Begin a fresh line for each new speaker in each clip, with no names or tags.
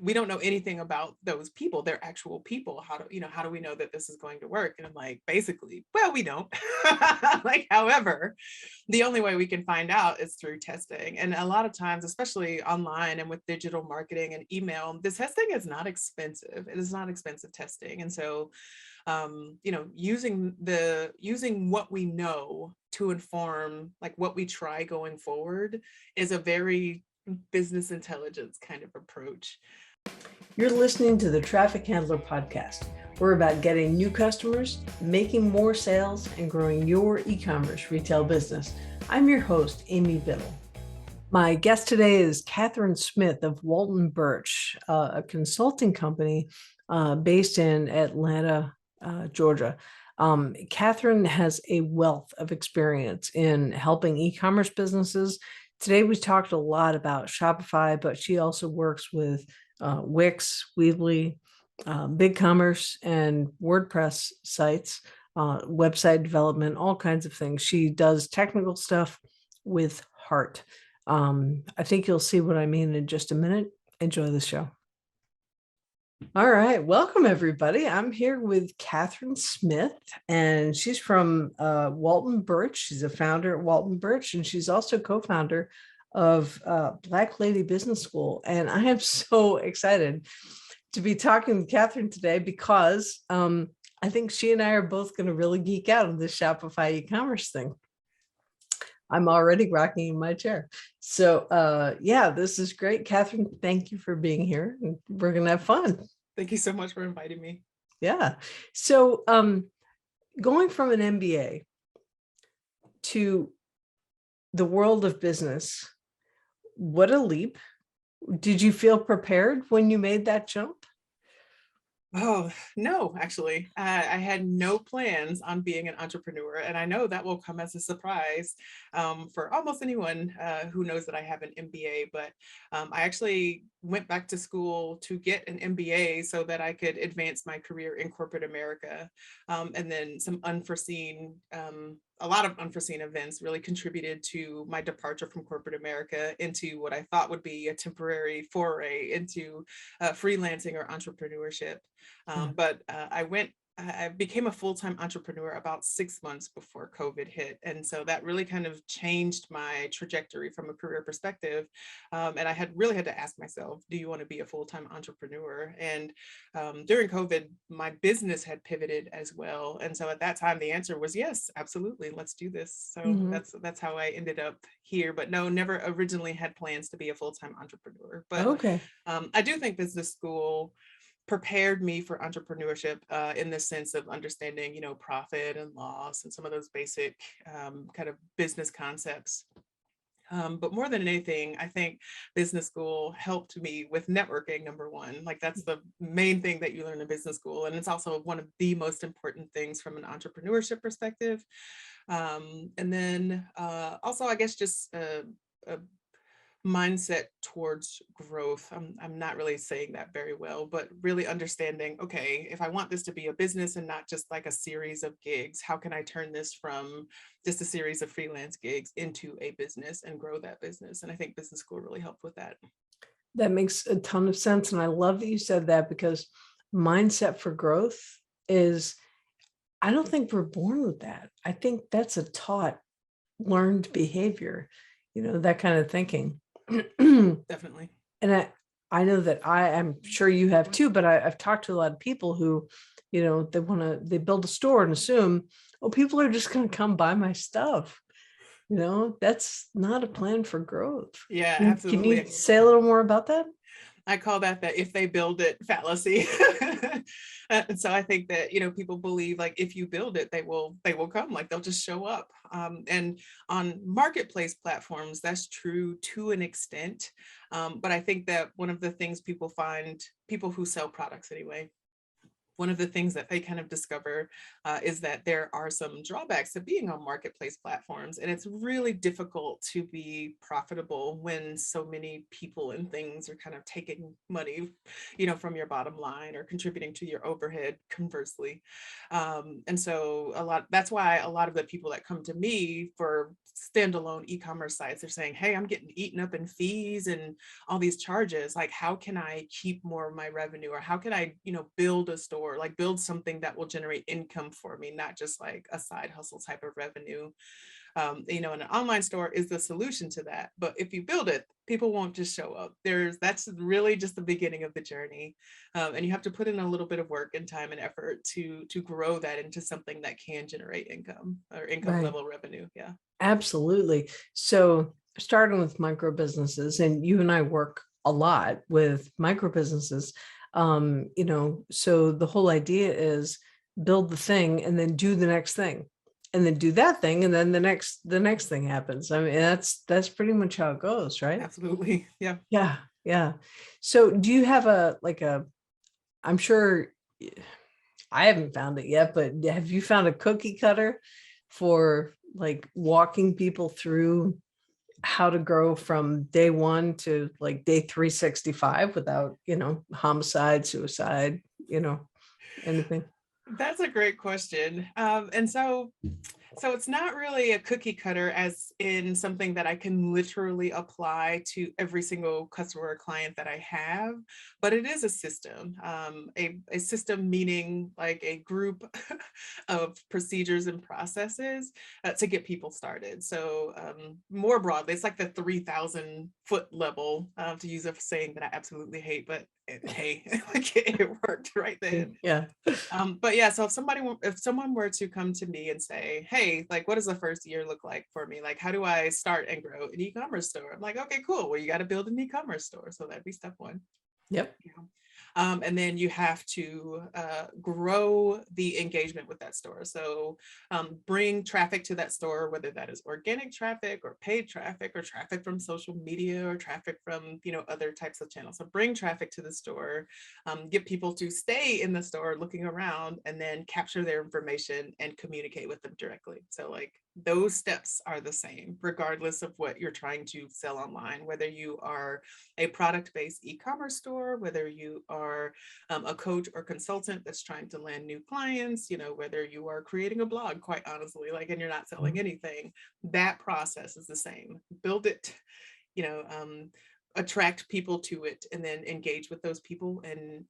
we don't know anything about those people. They're actual people. How do we know that this is going to work? And I'm like, basically, well, we don't. Like, however, the only way we can find out is through testing. And a lot of times, especially online and with digital marketing and email, the testing is not expensive. It is not expensive testing. And so, using what we know to inform like what we try going forward is a very business intelligence kind of approach.
You're listening to the Traffic Handler Podcast. We're about getting new customers, making more sales, and growing your e-commerce retail business. I'm your host, Amy Biddle. My guest today is Kathryn Smith of Walton Birch, a consulting company based in Atlanta, Georgia. Kathryn has a wealth of experience in helping e-commerce businesses. Today, we talked a lot about Shopify, but she also works with Wix, Weebly, BigCommerce, and WordPress sites, website development, all kinds of things. She does technical stuff with heart. I think you'll see what I mean in just a minute. Enjoy the show. All right. Welcome, everybody. I'm here with Kathryn Smith, and she's from Walton Birch. She's a founder at Walton Birch, and she's also co-founder of Black Lady Business School. And I am so excited to be talking with Kathryn today because I think she and I are both going to really geek out on this Shopify e-commerce thing. I'm already rocking in my chair. So yeah, this is great. Kathryn, thank you for being here. We're going to have fun.
Thank you so much for inviting me.
Yeah. So going from an MBA to the world of business, what a leap. Did you feel prepared when you made that jump?
Oh, no, actually, I had no plans on being an entrepreneur. And I know that will come as a surprise for almost anyone who knows that I have an MBA. But I actually went back to school to get an MBA so that I could advance my career in corporate America. And then a lot of unforeseen events really contributed to my departure from corporate America into what I thought would be a temporary foray into freelancing or entrepreneurship. But I became a full-time entrepreneur about 6 months before COVID hit. And so that really kind of changed my trajectory from a career perspective. And I had to ask myself, do you want to be a full-time entrepreneur? And during COVID, my business had pivoted as well. And so at that time, the answer was yes, absolutely. Let's do this. So that's how I ended up here. But no, never originally had plans to be a full-time entrepreneur. But
okay.
I do think business school prepared me for entrepreneurship in the sense of understanding, profit and loss and some of those basic kind of business concepts. But more than anything, I think business school helped me with networking, number one. Like that's the main thing that you learn in business school. And it's also one of the most important things from an entrepreneurship perspective. And then also, I guess, just a mindset towards growth. I'm not really saying that very well, but really understanding, okay, if I want this to be a business and not just like a series of gigs, how can I turn this from just a series of freelance gigs into a business and grow that business? And I think business school really helped with that.
That makes a ton of sense. And I love that you said that because mindset for growth is, I don't think we're born with that. I think that's a taught, learned behavior, that kind of thinking.
Definitely.
And I know that I'm sure you have too, but I've talked to a lot of people who, they build a store and assume, oh, people are just going to come buy my stuff. That's not a plan for growth.
Yeah, absolutely.
Can you say a little more about that?
I call that the if they build it fallacy. And so I think that, people believe like if you build it, they will come, like they'll just show up. And on marketplace platforms, that's true to an extent. But I think that one of the things people who sell products anyway, one of the things that they kind of discover is that there are some drawbacks to being on marketplace platforms. And it's really difficult to be profitable when so many people and things are kind of taking money, from your bottom line or contributing to your overhead conversely. And so that's why a lot of the people that come to me for standalone e-commerce sites are saying, hey, I'm getting eaten up in fees and all these charges. Like, how can I keep more of my revenue, or how can I, build a store, like build something that will generate income for me, not just like a side hustle type of revenue. And an online store is the solution to that. But if you build it, people won't just show up. That's really just the beginning of the journey. And you have to put in a little bit of work and time and effort to grow that into something that can generate income or income level revenue. Yeah.
Absolutely. So starting with micro businesses, and you and I work a lot with micro businesses, so the whole idea is build the thing and then do the next thing, and then do that thing, and then the next thing happens. I mean, that's pretty much how it goes, right?
Absolutely. Yeah.
Yeah. Yeah. So do you have I'm sure I haven't found it yet, but have you found a cookie cutter for like walking people through how to grow from day one to like day 365 without, homicide, suicide, anything?
That's a great question. And so it's not really a cookie cutter as in something that I can literally apply to every single customer or client that I have, but it is a system. A system meaning like a group of procedures and processes to get people started. So more broadly, it's like the 3,000 foot level, to use a saying that I absolutely hate, but hey, it worked right then.
Yeah.
But yeah, so if someone were to come to me and say, hey, like, what does the first year look like for me? Like, how do I start and grow an e-commerce store? I'm like, okay, cool. Well, you got to build an e-commerce store. So that'd be step one.
Yep.
And then you have to grow the engagement with that store. So bring traffic to that store, whether that is organic traffic or paid traffic or traffic from social media or traffic from, other types of channels. So bring traffic to the store, get people to stay in the store looking around, and then capture their information and communicate with them directly. So like those steps are the same, regardless of what you're trying to sell online, whether you are a product-based e-commerce store, whether you are a coach or consultant that's trying to land new clients, whether you are creating a blog, quite honestly, like, and you're not selling anything, that process is the same. Build it, attract people to it, and then engage with those people and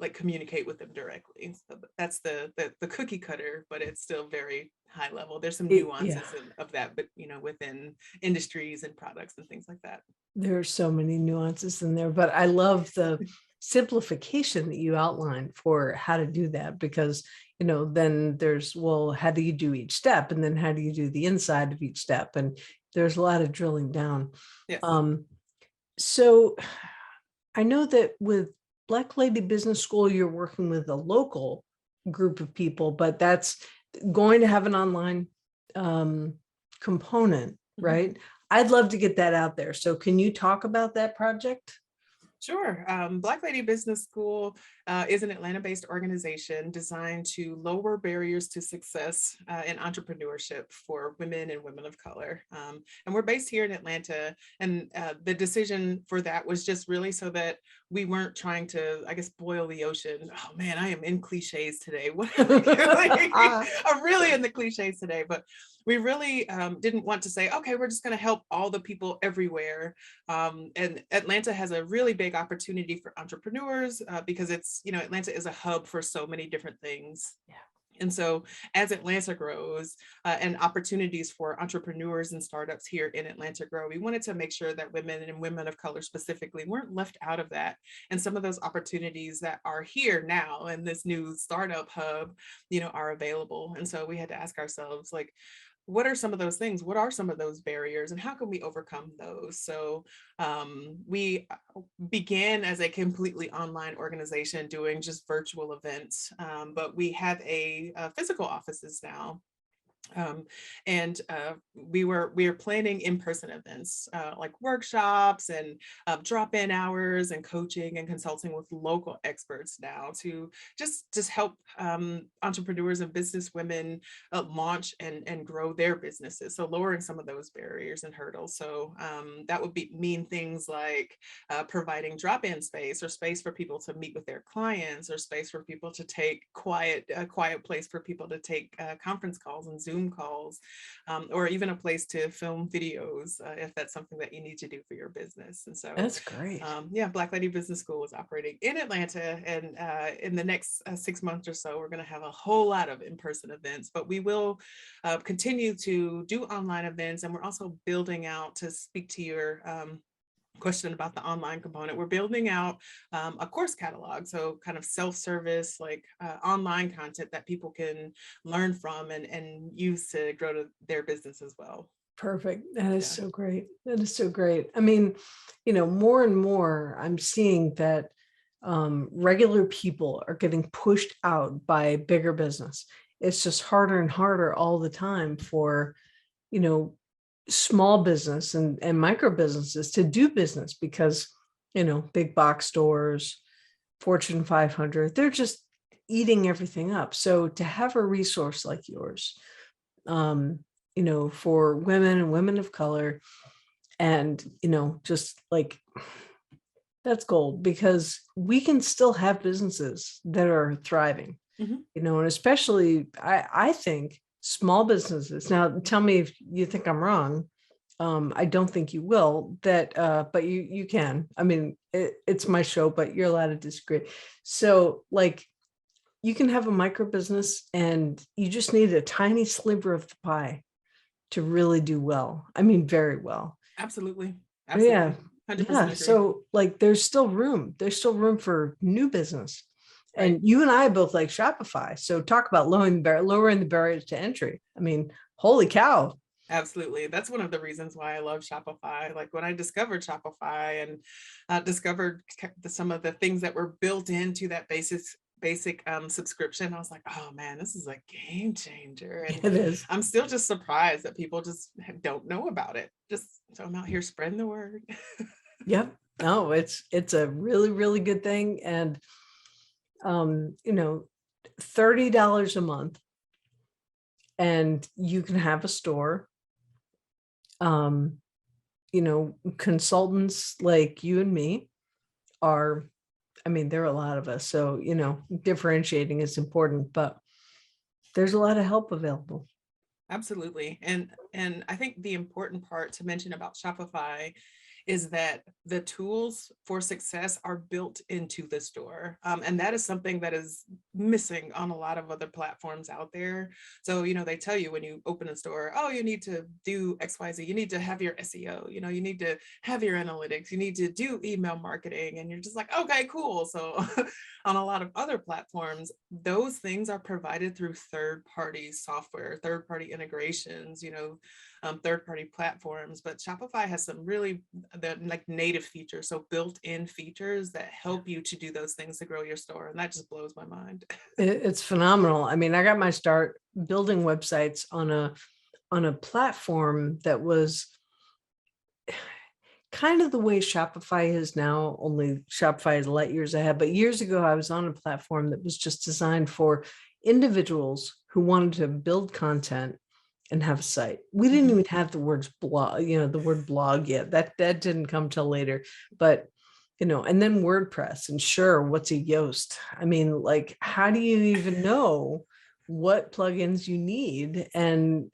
like communicate with them directly. So that's the cookie cutter, but it's still very high level. There's some nuances of that, but within industries and products and things like that.
There are so many nuances in there, but I love the simplification that you outlined for how to do that, because then there's, well, how do you do each step, and then how do you do the inside of each step, and there's a lot of drilling down.
Yes.
So I know that with Black Lady Business School, you're working with a local group of people, but that's going to have an online component, right? I'd love to get that out there. So can you talk about that project?
Sure. Black Lady Business School is an Atlanta-based organization designed to lower barriers to success in entrepreneurship for women and women of color. And we're based here in Atlanta. And the decision for that was just really so that we weren't trying to, I guess, boil the ocean. Oh man, I am in cliches today. I'm really in the cliches today, but we really didn't want to say, okay, we're just going to help all the people everywhere. And Atlanta has a really big opportunity for entrepreneurs because it's, Atlanta is a hub for so many different things. Yeah. And so as Atlanta grows and opportunities for entrepreneurs and startups here in Atlanta grow, we wanted to make sure that women and women of color specifically weren't left out of that. And some of those opportunities that are here now in this new startup hub, are available. And so we had to ask ourselves, like, what are some of those things? What are some of those barriers, and how can we overcome those? So we began as a completely online organization doing just virtual events, but we have a physical offices now. Um, and we are planning in-person events like workshops and drop-in hours and coaching and consulting with local experts now to just help entrepreneurs and business women launch and grow their businesses. So lowering some of those barriers and hurdles. So that would mean things like providing drop-in space or space for people to meet with their clients, or space for people to take a quiet place for people to take conference calls and Zoom calls, or even a place to film videos if that's something that you need to do for your business. And so
That's great.
yeah, Black Lady Business School is operating in Atlanta, and in the next 6 months or so, we're going to have a whole lot of in-person events, but we will continue to do online events. And we're also building out, to speak to your question about the online component, we're building out a course catalog, so kind of self-service, like online content that people can learn from and use to grow to their business as well.
Perfect. That is so great. That is so great. I mean, more and more I'm seeing that regular people are getting pushed out by bigger business. It's just harder and harder all the time for, small business and micro businesses to do business because, big box stores, Fortune 500, they're just eating everything up. So to have a resource like yours, for women and women of color, and, just like, that's gold, because we can still have businesses that are thriving, and especially I think small businesses. Now, tell me if you think I'm wrong. I don't think you will, but you can. I mean, it's my show, but you're allowed to disagree. So like, you can have a micro business and you just need a tiny sliver of the pie to really do well. I mean, very well.
Absolutely.
Yeah.
100% agree.
So like, there's still room for new business. And you and I both like Shopify. So talk about lowering the barriers to entry. I mean, holy cow.
Absolutely. That's one of the reasons why I love Shopify. Like when I discovered Shopify and discovered some of the things that were built into that basic subscription, I was like, oh man, this is a game changer. And
it is.
I'm still just surprised that people just don't know about it. So I'm out here spreading the word.
Yep. No, it's a really, really good thing. And, $30 a month and you can have a store. Consultants like you and me are, there are a lot of us. So, differentiating is important, but there's a lot of help available.
Absolutely. And I think the important part to mention about Shopify is that the tools for success are built into the store. And that is something that is missing on a lot of other platforms out there. So, they tell you when you open a store, oh, you need to do XYZ, you need to have your SEO, you need to have your analytics, you need to do email marketing. And you're just like, okay, cool. So on a lot of other platforms, those things are provided through third-party software, third-party integrations, third-party platforms. But Shopify has some really native features, so built-in features that help you to do those things to grow your store, and that just blows my mind.
It's phenomenal. I mean, I got my start building websites on a platform that was kind of the way Shopify is now, only Shopify is light years ahead. But years ago, I was on a platform that was just designed for individuals who wanted to build content and have a site. We didn't even have the word blog yet. That didn't come till later. But, and then WordPress, and sure, what's a Yoast? I mean, like, how do you even know what plugins you need? And,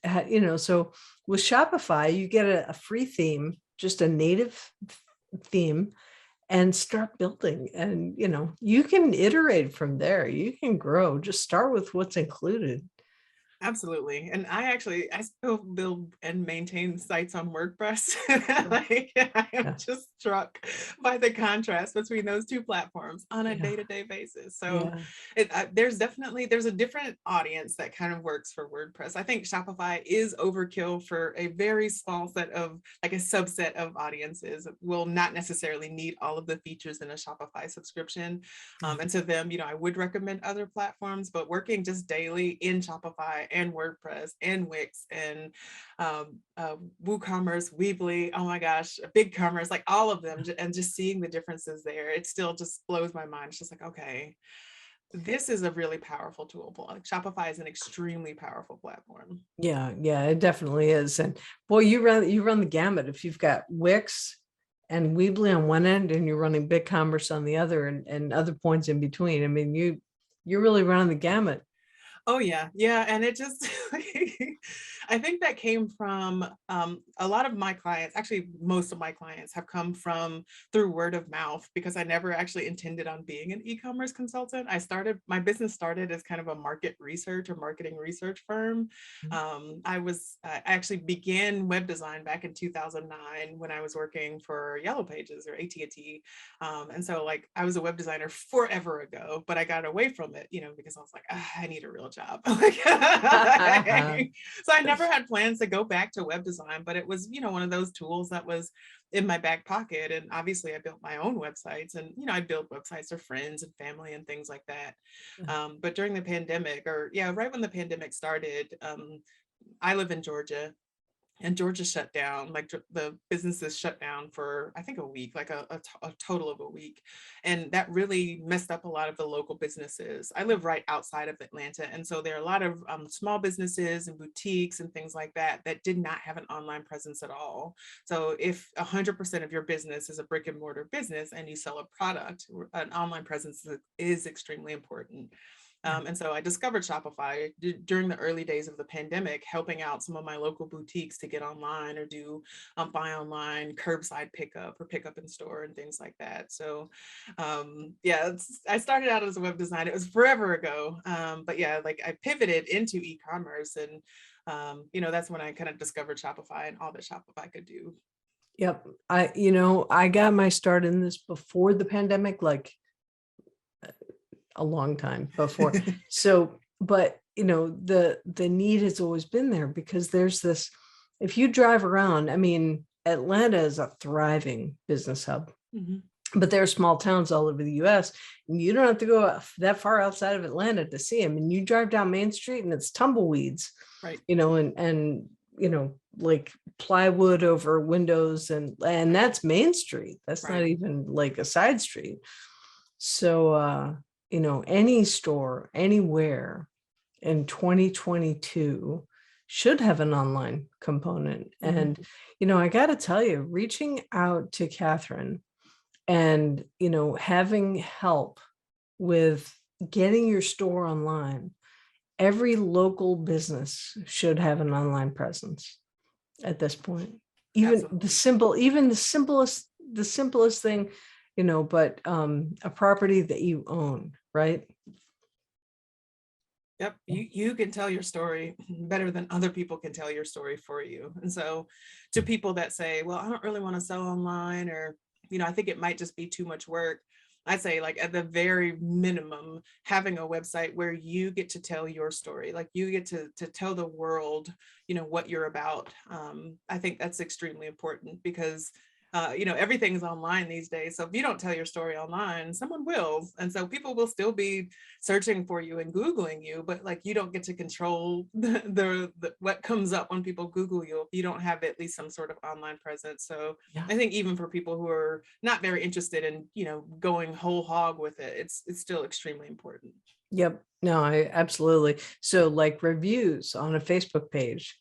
so with Shopify, you get a free theme, just a native theme, and start building. And, you can iterate from there. You can grow. Just start with what's included.
Absolutely. And I still build and maintain sites on WordPress. I am just struck by the contrast between those two platforms on a day-to-day basis. So there's a different audience that kind of works for WordPress. I think Shopify is overkill for a very small set of, like a subset of audiences, will not necessarily need all of the features in a Shopify subscription. And to them, I would recommend other platforms, but working just daily in Shopify and WordPress and Wix and WooCommerce, Weebly, oh my gosh, BigCommerce, like all of them, and just seeing the differences there, it still just blows my mind. It's just like, okay, this is a really powerful tool. Like Shopify is an extremely powerful platform.
Yeah, it definitely is. And boy, you run the gamut. If you've got Wix and Weebly on one end and you're running BigCommerce on the other, and other points in between, I mean, you're really running the gamut.
Oh yeah. And it just, I think that came from a lot of my clients, actually most of my clients have come from through word of mouth, because I never actually intended on being an e-commerce consultant. My business started as kind of a market research or marketing research firm. I actually began web design back in 2009 when I was working for Yellow Pages or AT&T. And so like I was a web designer forever ago, but I got away from it, because I was like, I need a real job. So I never had plans to go back to web design, but it was, one of those tools that was in my back pocket. And obviously I built my own websites, and, I built websites for friends and family and things like that. But during the pandemic, right when the pandemic started, I live in Georgia. And Georgia shut down, like the businesses shut down for, I think, a week, like a total of a week. And that really messed up a lot of the local businesses. I live right outside of Atlanta. And so there are a lot of small businesses and boutiques and things like that did not have an online presence at all. So if 100% of your business is a brick and mortar business and you sell a product, an online presence is extremely important. And so I discovered Shopify during the early days of the pandemic, helping out some of my local boutiques to get online or do buy online, curbside pickup or pickup in store and things like that. So I started out as a web designer. It was forever ago. But yeah, like I pivoted into e-commerce, and that's when I kind of discovered Shopify and all that Shopify could do.
Yep. I got my start in this before the pandemic, like a long time before. So, but the need has always been there, because there's this, if you drive around, I mean, Atlanta is a thriving business hub, but there are small towns all over the US, and you don't have to go that far outside of Atlanta to see them. And you drive down Main Street and it's tumbleweeds,
right?
And like plywood over windows, and that's Main Street. That's not even like a side street. So, any store anywhere in 2022 should have an online component. And, I got to tell you, reaching out to Kathryn and, having help with getting your store online, every local business should have an online presence at this point. Even the simplest thing, but a property that you own, right?
Yep. You can tell your story better than other people can tell your story for you. And so to people that say, well, I don't really want to sell online, or, I think it might just be too much work, I say, like, at the very minimum, having a website where you get to tell your story, like you get to tell the world, what you're about. I think that's extremely important, because everything's online these days. So if you don't tell your story online, someone will. And so people will still be searching for you and Googling you, but like you don't get to control the what comes up when people Google you if you don't have at least some sort of online presence. So I think even for people who are not very interested in, going whole hog with it, it's still extremely important.
Yep. No, I absolutely. So like reviews on a Facebook page,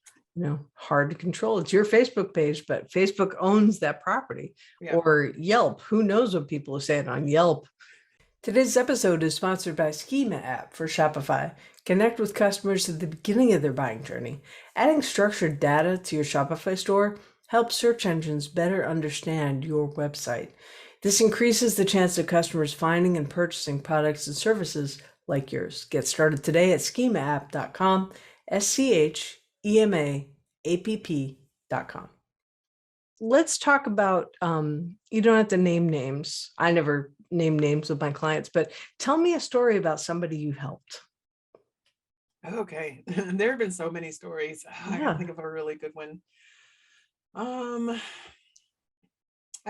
hard to control. It's your Facebook page, but Facebook owns that property. Or Yelp. Who knows what people are saying on Yelp? Today's episode is sponsored by Schema app for Shopify. Connect with customers at the beginning of their buying journey. Adding structured data to your Shopify store helps search engines better understand your website. This increases the chance of customers finding and purchasing products and services like yours. Get started today at schemaapp.com, schemaapp.com. Let's talk about, you don't have to name names. I never name names with my clients, but tell me a story about somebody you helped.
Okay. There have been so many stories. I can think of a really good one. I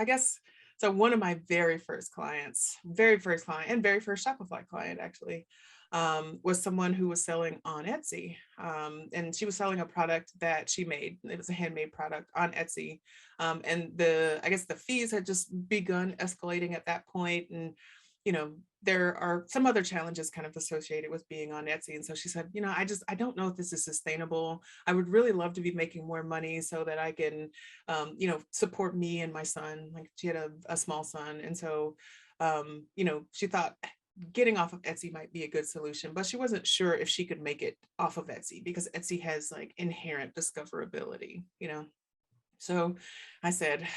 guess, so one of my very first client and very first Shopify client, actually, was someone who was selling on Etsy. And she was selling a product that she made. It was a handmade product on Etsy. And I guess the fees had just begun escalating at that point. And, there are some other challenges kind of associated with being on Etsy. And so she said, I don't know if this is sustainable. I would really love to be making more money so that I can, support me and my son. Like she had a small son. And so, she thought getting off of Etsy might be a good solution, but she wasn't sure if she could make it off of Etsy because Etsy has like inherent discoverability. So I said,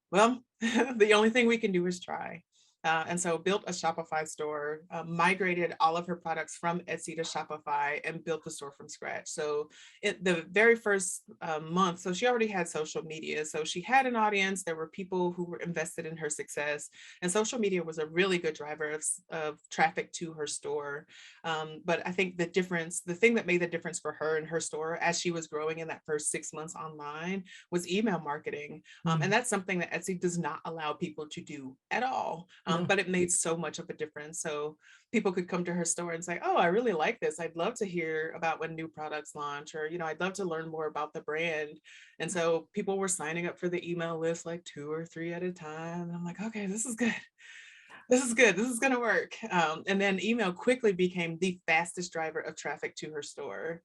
well, the only thing we can do is try. And so built a Shopify store, migrated all of her products from Etsy to Shopify and built the store from scratch. So the very first month, so she already had social media. So she had an audience. There were people who were invested in her success. And social media was a really good driver of traffic to her store. But I think the thing that made the difference for her and her store as she was growing in that first 6 months online was email marketing. And that's something that Etsy does not allow people to do at all. But it made so much of a difference. So people could come to her store and say, oh, I really like this. I'd love to hear about when new products launch, or, I'd love to learn more about the brand. And so people were signing up for the email list like 2 or 3 at a time. And I'm like, okay, this is good. This is good. This is going to work. And then email quickly became the fastest driver of traffic to her store.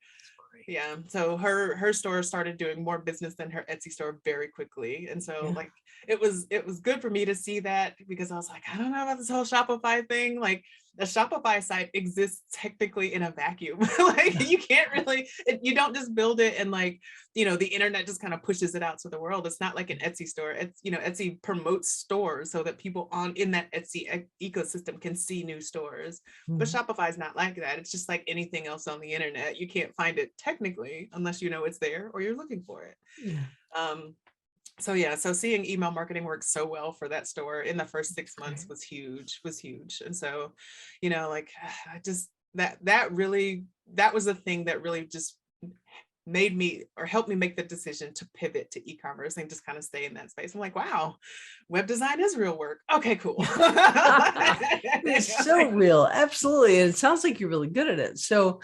Yeah. So her store started doing more business than her Etsy store very quickly. And so like, it was good for me to see that, because I was like, I don't know about this whole Shopify thing. Like the Shopify site exists technically in a vacuum. Like you can't really, you don't just build it and like, the internet just kind of pushes it out to the world. It's not like an Etsy store. It's, Etsy promotes stores so that people in that Etsy ecosystem can see new stores. But Shopify is not like that. It's just like anything else on the internet. You can't find it technically unless it's there or you're looking for it. So seeing email marketing work so well for that store in the first 6 months was huge. And so, I just, that was the thing that really just made me or helped me make the decision to pivot to e-commerce and just kind of stay in that space. I'm like, wow, web design is real work. Okay, cool.
It's so real. Absolutely. And it sounds like you're really good at it. So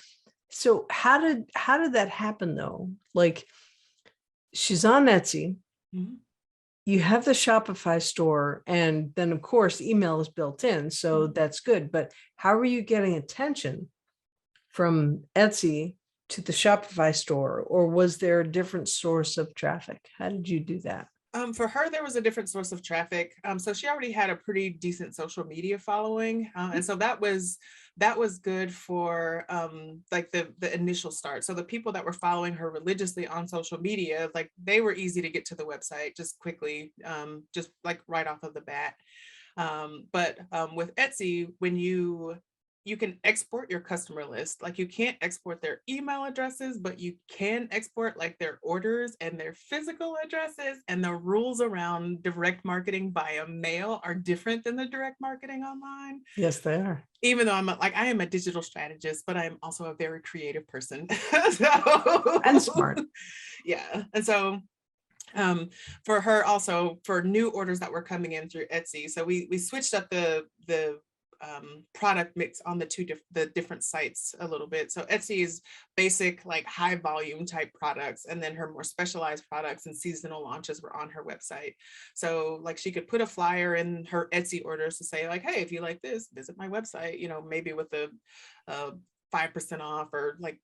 how did that happen though? Like she's on Etsy. Mm-hmm. You have the Shopify store, and then of course email is built in. So that's good. But how are you getting attention from Etsy to the Shopify store, or was there a different source of traffic? How did you do that?
For her, there was a different source of traffic. So she already had a pretty decent social media following. And so that was good for like the initial start. So the people that were following her religiously on social media, like they were easy to get to the website just quickly, just like right off of the bat. But with Etsy, when you can export your customer list. Like you can't export their email addresses, but you can export like their orders and their physical addresses. And the rules around direct marketing via mail are different than the direct marketing online.
Yes, they are.
Even though I am a digital strategist, but I'm also a very creative person.
And smart.
Yeah. And so for her also, for new orders that were coming in through Etsy, so we switched up the product mix on the different sites a little bit. So Etsy's basic like high volume type products, and then her more specialized products and seasonal launches were on her website. So like she could put a flyer in her Etsy orders to say like, hey, if you like this, visit my website, maybe with a 5% off, or like,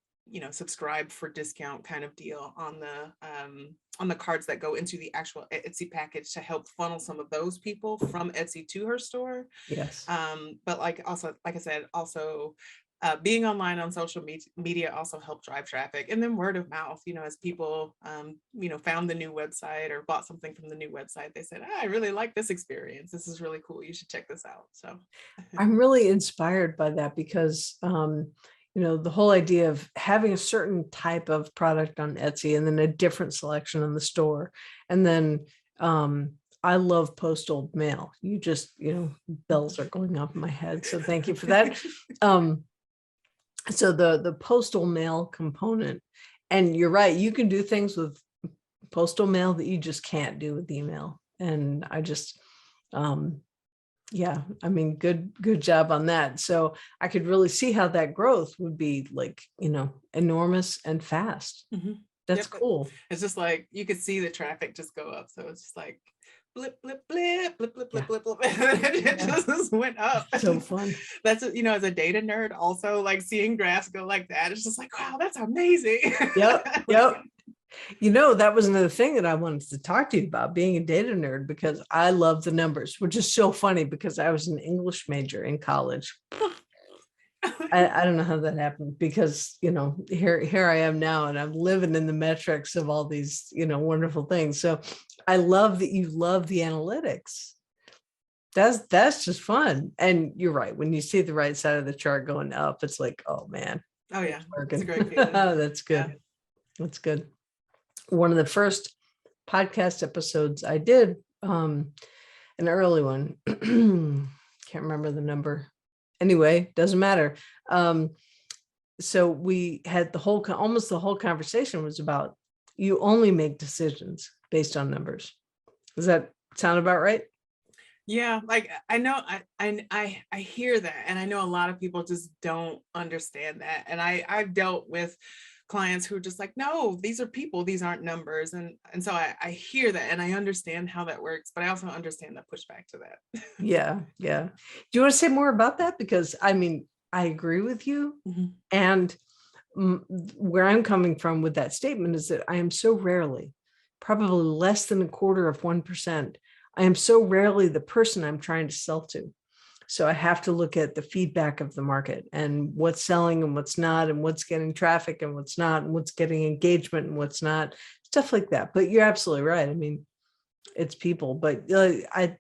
subscribe for discount kind of deal on the cards that go into the actual Etsy package to help funnel some of those people from Etsy to her store.
Yes.
But like I said, being online on social media also helped drive traffic, and then word of mouth, as people, found the new website or bought something from the new website, they said, I really like this experience. This is really cool. You should check this out. So
I'm really inspired by that because, the whole idea of having a certain type of product on Etsy and then a different selection in the store. And then I love postal mail. You just, bells are going off in my head. So thank you for that. So the postal mail component, and you're right, you can do things with postal mail that you just can't do with email. And I just, Yeah. I mean, good job on that. So I could really see how that growth would be like, enormous and fast.
Mhm.
That's
Yep.
cool.
It's just like you could see the traffic just go up. So it's just like blip, blip, blip, blip, blip, blip,
Yeah.
blip, blip. It
Yeah.
just went up.
So fun.
That's, as a data nerd, also like seeing graphs go like that, it's just like, wow, that's amazing.
Yep.
Like,
Yep. That was another thing that I wanted to talk to you about, being a data nerd, because I love the numbers, which is so funny because I was an English major in college. I don't know how that happened because, here I am now and I'm living in the metrics of all these, wonderful things. So I love that you love the analytics. That's just fun. And you're right. When you see the right side of the chart going up, it's like, oh man,
oh yeah,
it's
it's a
working.
great feeling.
That's good.
Yeah.
That's good. One of the first podcast episodes I did, an early one, can't remember the number. Anyway, doesn't matter. So we had almost the whole conversation was about, you only make decisions based on numbers. Does that sound about right?
Yeah, like I know I hear that, and I know a lot of people just don't understand that. And I've dealt with clients who are just like, no, these are people, these aren't numbers. And so I hear that and I understand how that works, but I also understand the pushback to that.
Yeah. Yeah. Do you want to say more about that? Because I mean, I agree with you.
Mhm.
And where I'm coming from with that statement is that I am so rarely, probably less than 1/4%. I am so rarely the person I'm trying to sell to. So I have to look at the feedback of the market and what's selling and what's not, and what's getting traffic and what's not, and what's getting engagement and what's not, stuff like that. But you're absolutely right. I mean, it's people, but I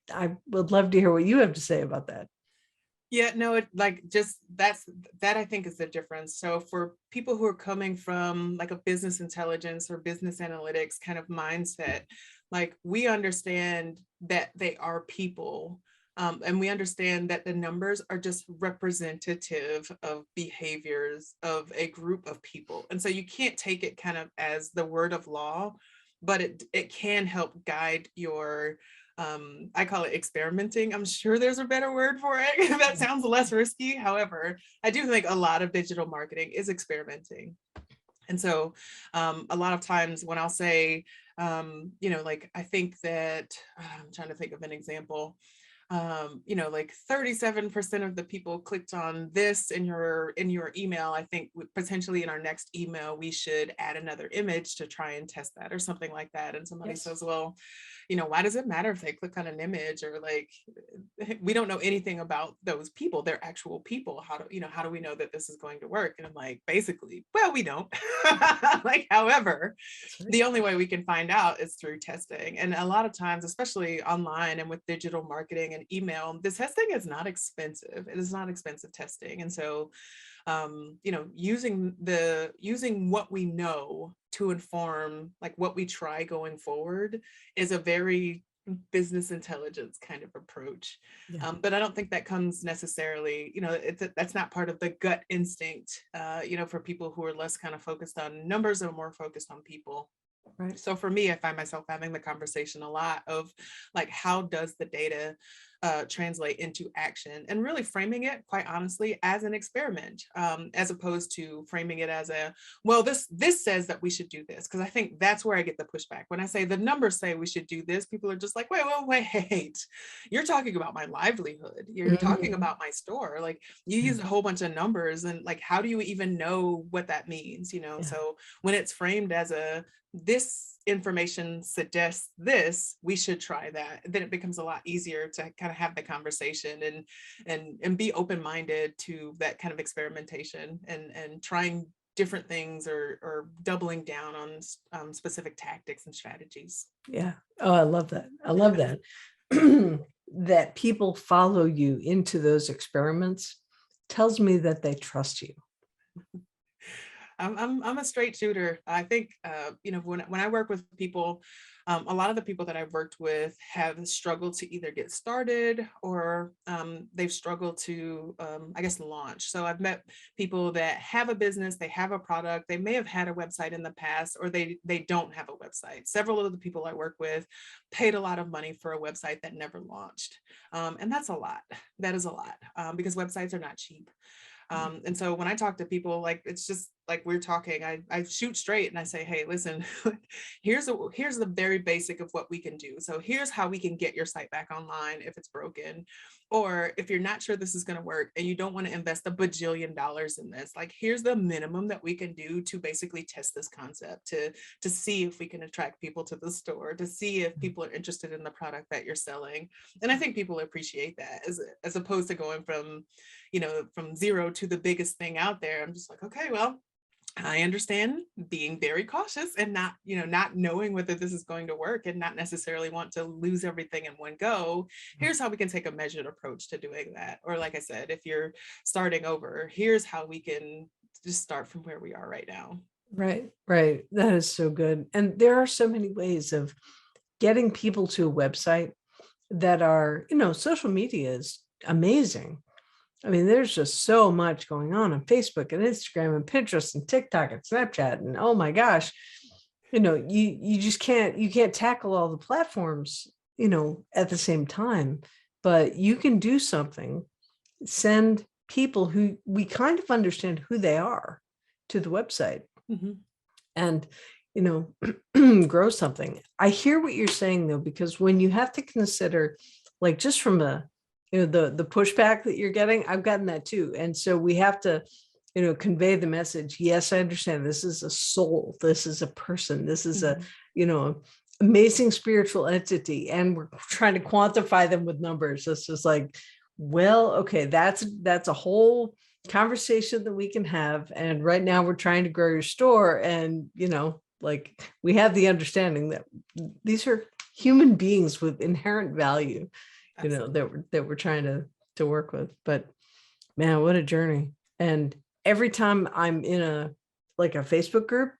would love to hear what you have to say about that.
Yeah, no, it like just that I think is the difference. So for people who are coming from like a business intelligence or business analytics kind of mindset, like we understand that they are people. And we understand that the numbers are just representative of behaviors of a group of people. And so you can't take it kind of as the word of law, but it can help guide your I call it experimenting. I'm sure there's a better word for it that sounds less risky. However, I do think a lot of digital marketing is experimenting. And so a lot of times when I'll say, like I think that I'm trying to think of an example. Like 37% of the people clicked on this in your email. I think potentially in our next email, we should add another image to try and test that or something like that. And somebody says, well, why does it matter if they click on an image, or like, we don't know anything about those people. They're actual people. How do we know that this is going to work? And I'm like, basically, well, we don't. Like, however, the only way we can find out is through testing. And a lot of times, especially online and with digital marketing and email, the testing is not expensive. It is not expensive testing. And so, using what we know to inform like what we try going forward is a very business intelligence kind of approach.
Yeah.
But I don't think that comes necessarily, that's not part of the gut instinct, for people who are less kind of focused on numbers and more focused on people.
Right.
So for me, I find myself having the conversation a lot of like, how does the data translate into action, and really framing it, quite honestly, as an experiment, as opposed to framing it as well, this says that we should do this. Because I think that's where I get the pushback. When I say the numbers say we should do this, people are just like, wait, you're talking about my livelihood. You're talking about my store. Like, you use a whole bunch of numbers, and like, how do you even know what that means? So when it's framed as this information suggests this, we should try that, then it becomes a lot easier to kind of have the conversation and be open-minded to that kind of experimentation and trying different things or doubling down on specific tactics and strategies.
Yeah. Oh, I love that. I love that. That people follow you into those experiments tells me that they trust you.
I'm a straight shooter. I think, when I work with people, a lot of the people that I've worked with have struggled to either get started or they've struggled to, I guess, launch. So I've met people that have a business, they have a product, they may have had a website in the past, or they don't have a website. Several of the people I work with paid a lot of money for a website that never launched. And that's a lot. That is a lot because websites are not cheap. And so when I talk to people, like, it's just like we're talking, I shoot straight and I say, hey, listen, here's the very basic of what we can do. So here's how we can get your site back online if it's broken, or if you're not sure this is going to work and you don't want to invest a bajillion dollars in this, like, here's the minimum that we can do to basically test this concept, to see if we can attract people to the store, to see if people are interested in the product that you're selling. And I think people appreciate that as opposed to going from zero to the biggest thing out there. I'm just like, okay, well, I understand being very cautious and not knowing whether this is going to work and not necessarily want to lose everything in one go. Here's how we can take a measured approach to doing that. Or like I said, if you're starting over, here's how we can just start from where we are right now.
Right. That is so good. And there are so many ways of getting people to a website that are, social media is amazing. I mean, there's just so much going on Facebook and Instagram and Pinterest and TikTok and Snapchat. And oh my gosh, you just can't tackle all the platforms, at the same time, but you can do something, send people who we kind of understand who they are to the website and, grow something. I hear what you're saying though, because when you have to consider, like, just from the pushback that you're getting, I've gotten that too. And so we have to, convey the message. Yes, I understand. This is a soul. This is a person. This is a, amazing spiritual entity. And we're trying to quantify them with numbers. It's just like, well, okay, that's a whole conversation that we can have. And right now we're trying to grow your store. And, like, we have the understanding that these are human beings with inherent value. That we're trying to work with. But man, what a journey. And every time I'm in a Facebook group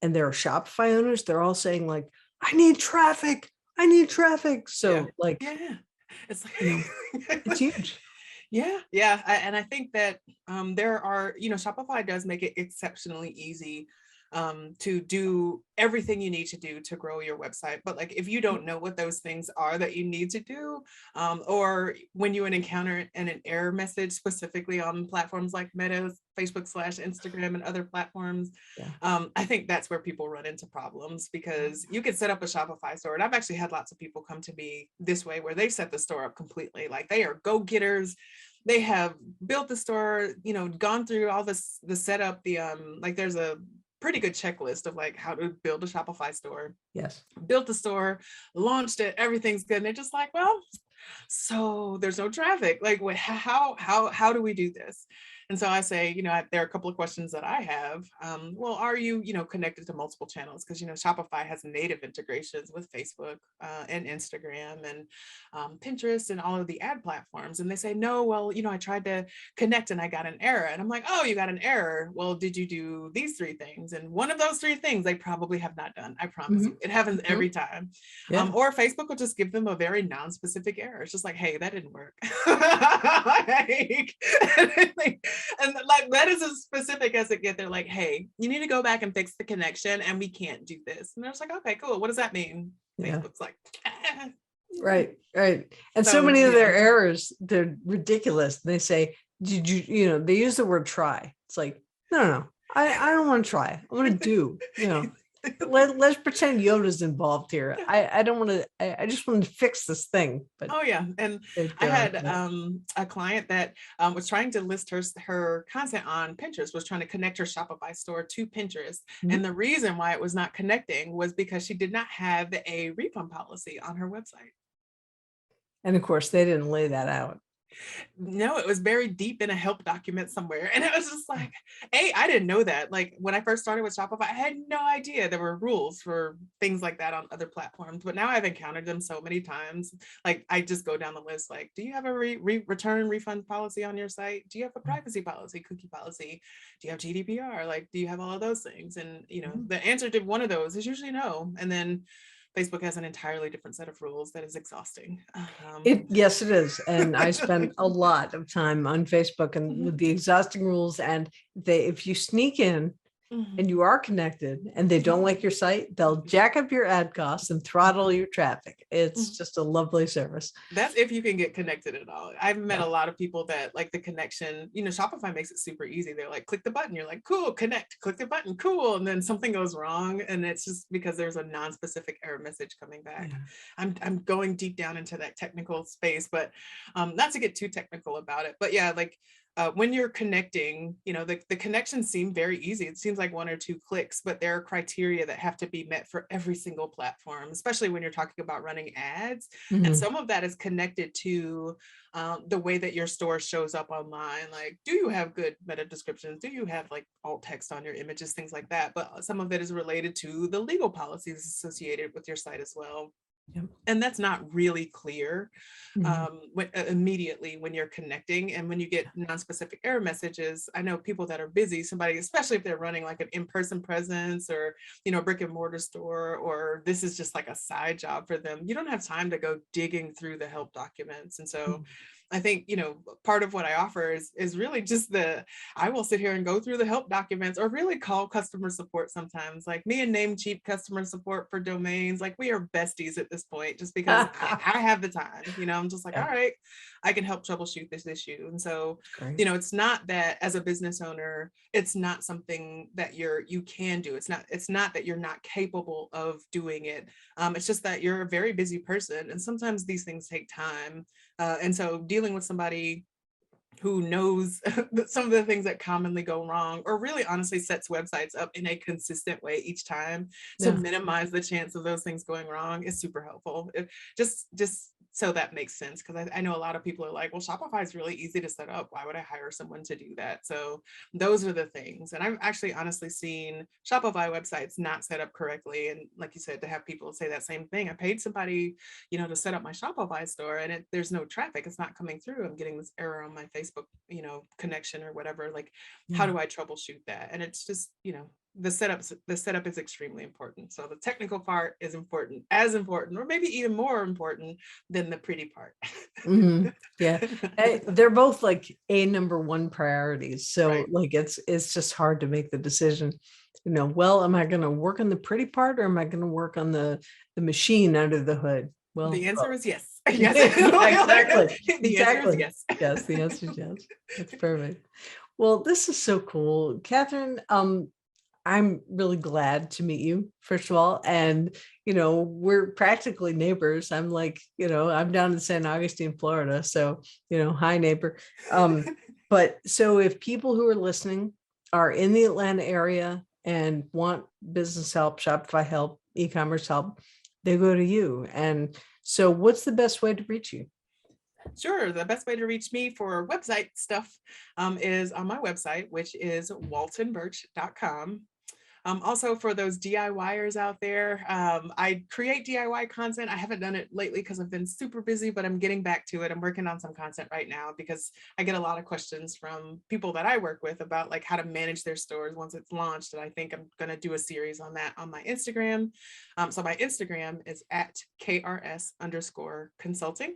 and there are Shopify owners, they're all saying like, I need traffic. So
It's like,
it's huge.
Yeah. And I think that there are, Shopify does make it exceptionally easy to do everything you need to do to grow your website. But like, if you don't know what those things are that you need to do, or when you encounter an error message specifically on platforms like Meta, Facebook / Instagram and other platforms, I think that's where people run into problems, because you can set up a Shopify store. And I've actually had lots of people come to me this way where they've set the store up completely. Like, they are go-getters. They have built the store, gone through all the setup, like, there's a pretty good checklist of like how to build a Shopify store.
Yes.
Built the store, launched it, everything's good. And they're just like, well, so there's no traffic. Like, how do we do this? And so I say, there are a couple of questions that I have. Well, are you, connected to multiple channels? Because, Shopify has native integrations with Facebook and Instagram and Pinterest and all of the ad platforms. And they say, no, well, I tried to connect and I got an error. And I'm like, oh, you got an error. Well, did you do these 3 things? And one of those 3 things they probably have not done. I promise you, it happens every time. Or Facebook will just give them a very non-specific error. It's just like, hey, that didn't work. And like, that is as specific as it gets. They're like, hey, you need to go back and fix the connection and we can't do this. And I was like, okay, cool. What does that mean? Facebook's like,
Right. And so many of their errors, they're ridiculous. They say, did you, they use the word try. It's like, no. I don't want to try. I want to do, let's pretend Yoda's involved here. I don't want to, I just want to fix this thing. But
and I had a client that was trying to list her content on Pinterest, was trying to connect her Shopify store to Pinterest. And the reason why it was not connecting was because she did not have a refund policy on her website.
And of course, they didn't lay that out.
No, it was buried deep in a help document somewhere. And it was just like, I didn't know that. Like, when I first started with Shopify, I had no idea there were rules for things like that on other platforms. But now I've encountered them so many times. Like, I just go down the list, like, do you have a return refund policy on your site? Do you have a privacy policy, cookie policy? Do you have GDPR? Like, do you have all of those things? And, the answer to one of those is usually no. And then Facebook has an entirely different set of rules that is exhausting.
Yes, it is. And I spend a lot of time on Facebook and with the exhausting rules. And if you sneak in and you are connected and they don't like your site, they'll jack up your ad costs and throttle your traffic. It's just a lovely service.
That's if you can get connected at all. I've met a lot of people that like the connection, Shopify makes it super easy. They're like, click the button. You're like, cool, connect, click the button, cool. And then something goes wrong. And it's just because there's a non-specific error message coming back. I'm going deep down into that technical space, but not to get too technical about it. But yeah, like, when you're connecting, the connections seem very easy. It seems like 1 or 2 clicks, but there are criteria that have to be met for every single platform, especially when you're talking about running ads. And some of that is connected to the way that your store shows up online. Like, do you have good meta descriptions? Do you have like alt text on your images, things like that? But some of it is related to the legal policies associated with your site as well. And that's not really clear immediately when you're connecting. And when you get non-specific error messages, I know people that are busy, especially if they're running like an in-person presence or, brick and mortar store, or this is just like a side job for them, you don't have time to go digging through the help documents. And so I think, part of what I offer is really just I will sit here and go through the help documents or really call customer support sometimes. Like me and Namecheap customer support for domains, like we are besties at this point, just because I have the time, I'm just like, all right, I can help troubleshoot this issue. And so, it's not that as a business owner, it's not something that you can do. It's not that you're not capable of doing it. It's just that you're a very busy person. And sometimes these things take time. And so dealing with somebody who knows some of the things that commonly go wrong, or really honestly sets websites up in a consistent way each time to minimize the chance of those things going wrong is super helpful. Just so that makes sense, because I know a lot of people are like, well, Shopify is really easy to set up. Why would I hire someone to do that? So those are the things. And I've actually honestly seen Shopify websites not set up correctly. And like you said, to have people say that same thing, I paid somebody, to set up my Shopify store and there's no traffic. It's not coming through. I'm getting this error on my Facebook, connection or whatever. Like, how do I troubleshoot that? And it's just, the setup is extremely important. So the technical part is as important, or maybe even more important than the pretty part.
Yeah, they're both like number one priorities. So like it's just hard to make the decision. Well, am I going to work on the pretty part, or am I going to work on the machine under the hood? Well,
the answer is yes. Yes,
exactly.
The answer is yes.
Yes, the answer is yes. That's perfect. Well, this is so cool, Kathryn. I'm really glad to meet you, first of all. And, we're practically neighbors. I'm like, I'm down in St. Augustine, Florida. So, hi, neighbor. But so if people who are listening are in the Atlanta area and want business help, Shopify help, e-commerce help, they go to you. And so what's the best way to reach you?
Sure. The best way to reach me for website stuff is on my website, which is waltonbirch.com. Also, for those DIYers out there, I create DIY content. I haven't done it lately because I've been super busy, but I'm getting back to it. I'm working on some content right now because I get a lot of questions from people that I work with about like how to manage their stores once it's launched. And I think I'm going to do a series on that on my Instagram. So my Instagram is at KRS_consulting.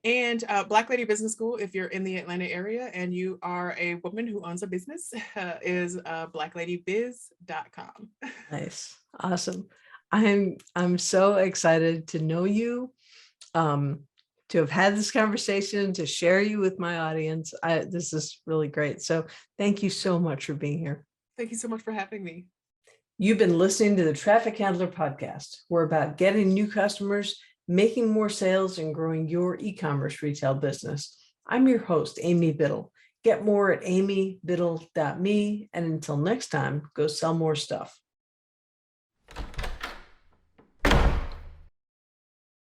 And Black Lady Business School, if you're in the Atlanta area and you are a woman who owns a business, is blackladybiz.com.
Nice. Awesome. I'm so excited to know you, to have had this conversation, to share you with my audience. This is really great. So thank you so much for being here.
Thank you so much for having me.
You've been listening to the Traffic Handler Podcast. We're about getting new customers, making more sales, and growing your e-commerce retail business. I'm your host, Amy Biddle. Get more at amybiddle.me. And until next time, go sell more stuff.